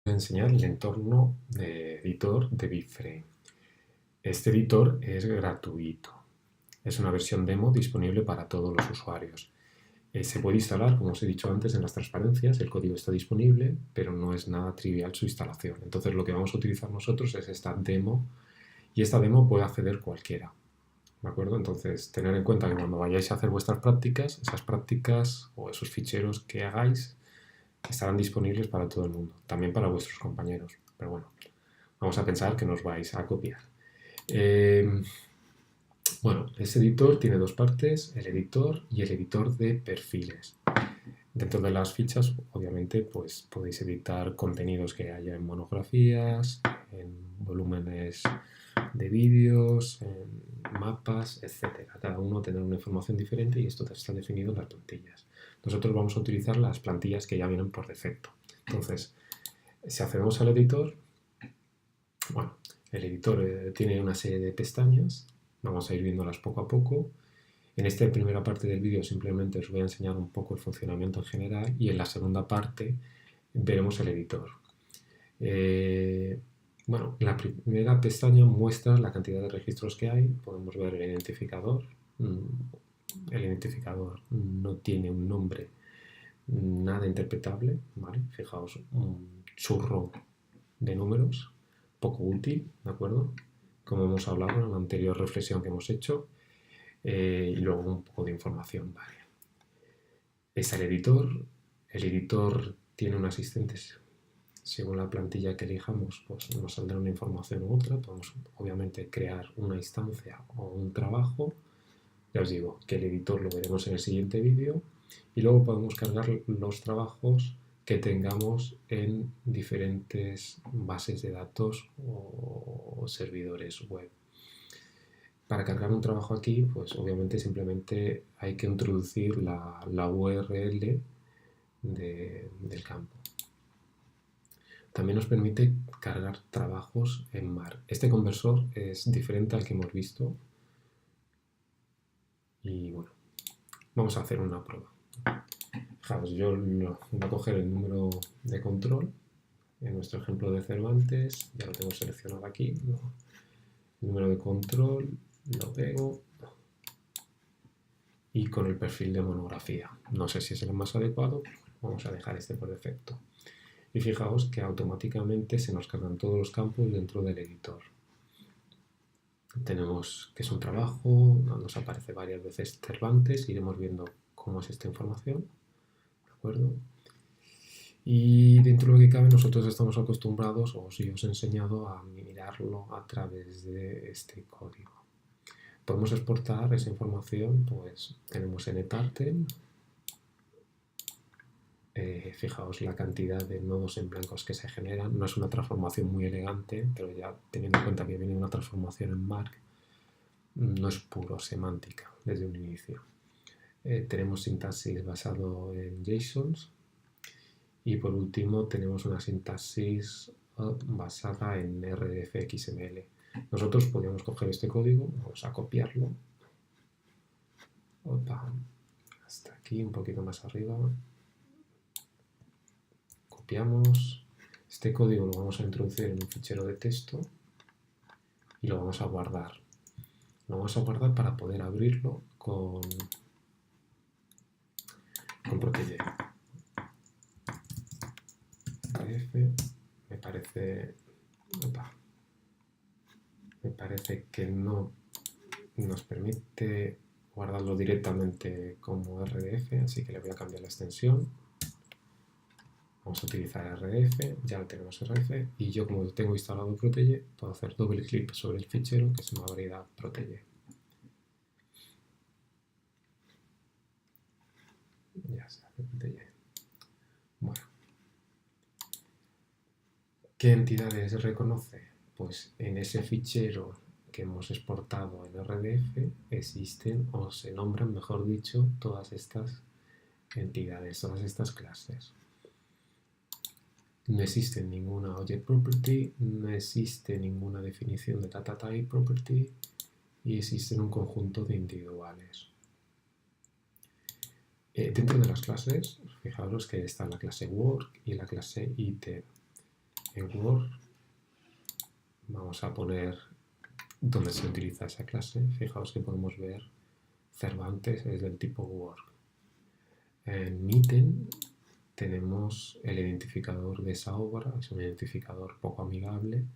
a enseñar el entorno de editor de BitFrame. Este editor es gratuito. Es una versión demo disponible para todos los usuarios. Se puede instalar, como os he dicho antes, en las transparencias. El código está disponible, pero no es nada trivial su instalación. Entonces lo que vamos a utilizar nosotros es esta demo, y esta demo puede acceder cualquiera. ¿De acuerdo? Entonces, tener en cuenta que cuando vayáis a hacer vuestras prácticas, esas prácticas o esos ficheros que hagáis estarán disponibles para todo el mundo, también para vuestros compañeros. Pero bueno, vamos a pensar que nos vais a copiar. Bueno, ese editor tiene dos partes, el editor y el editor de perfiles. Dentro de las fichas, obviamente, pues podéis editar contenidos que haya en monografías, en volúmenes de vídeos, en mapas, etc. Cada uno tendrá una información diferente y esto está definido en las plantillas. Nosotros vamos a utilizar las plantillas que ya vienen por defecto. Entonces, si accedemos al editor, bueno, el editor tiene una serie de pestañas, vamos a ir viéndolas poco a poco. En esta primera parte del vídeo simplemente os voy a enseñar un poco el funcionamiento en general y en la segunda parte veremos el editor. Bueno, la primera pestaña muestra la cantidad de registros que hay. Podemos ver el identificador. El identificador no tiene un nombre nada interpretable, ¿vale? Fijaos, un churro de números, poco útil, ¿de acuerdo? Como hemos hablado en la anterior reflexión que hemos hecho. Y luego un poco de información, ¿vale? Está el editor tiene un asistente. Según la plantilla que elijamos, pues nos saldrá una información u otra. Podemos obviamente crear una instancia o un trabajo. Ya os digo que el editor lo veremos en el siguiente vídeo. Y luego podemos cargar los trabajos que tengamos en diferentes bases de datos o servidores web. Para cargar un trabajo aquí, pues obviamente simplemente hay que introducir la URL del campo. También nos permite cargar trabajos en MAR. Este conversor es diferente al que hemos visto. Y bueno, vamos a hacer una prueba. Fijaos, yo voy a coger el número de control. En nuestro ejemplo de Cervantes, ya lo tengo seleccionado aquí. El número de control, lo pego. Y con el perfil de monografía. No sé si es el más adecuado, vamos a dejar este por defecto. Y fijaos que automáticamente se nos cargan todos los campos dentro del editor. Tenemos que es un trabajo, nos aparece varias veces Cervantes, iremos viendo cómo es esta información, ¿de acuerdo? Y dentro de lo que cabe nosotros estamos acostumbrados, o si os he enseñado, a mirarlo a través de este código. Podemos exportar esa información, pues tenemos NTartel. Fijaos la cantidad de nodos en blancos que se generan. No es una transformación muy elegante, pero ya teniendo en cuenta que viene una transformación en Mark, no es puro semántica desde un inicio. Tenemos sintaxis basado en JSONs y por último tenemos una sintaxis basada en RDF-XML. Nosotros podríamos coger este código, vamos a copiarlo. Opa, hasta aquí, un poquito más arriba. Copiamos. Este código lo vamos a introducir en un fichero de texto y lo vamos a guardar. Lo vamos a guardar para poder abrirlo con Protege. Me parece que no nos permite guardarlo directamente como RDF, así que le voy a cambiar la extensión. Vamos a utilizar RDF, ya tenemos RDF y yo, como tengo instalado Protege, puedo hacer doble clic sobre el fichero que se me abrirá Protege. Ya se abre Protege. Bueno, ¿qué entidades reconoce? Pues en ese fichero que hemos exportado en RDF existen, o se nombran, mejor dicho, todas estas entidades, todas estas clases. No existe ninguna object property, no existe ninguna definición de data type property y existen un conjunto de individuales. Dentro de las clases, fijaros que está la clase work y la clase item. En Word vamos a poner donde se utiliza esa clase. Fijaos que podemos ver Cervantes es del tipo Word. En ítem tenemos el identificador de esa obra, es un identificador poco amigable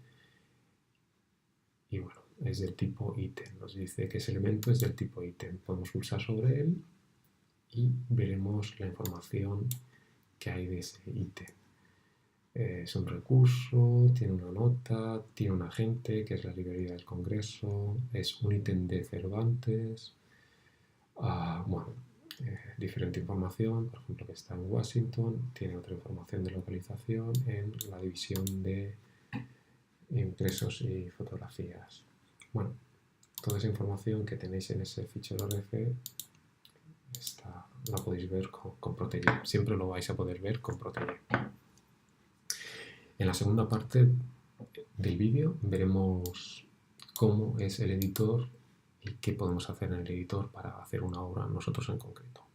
y bueno, es del tipo ítem. Nos dice que ese elemento es del tipo ítem. Podemos pulsar sobre él y veremos la información que hay de ese ítem. Es un recurso, tiene una nota, tiene un agente que es la librería del Congreso, es un ítem de Cervantes. Bueno, diferente información, por ejemplo que está en Washington, tiene otra información de localización en la división de impresos y fotografías. Bueno, toda esa información que tenéis en ese fichero RF la podéis ver con Protege. Siempre lo vais a poder ver con Protege. En la segunda parte del vídeo veremos cómo es el editor y qué podemos hacer en el editor para hacer una obra nosotros en concreto.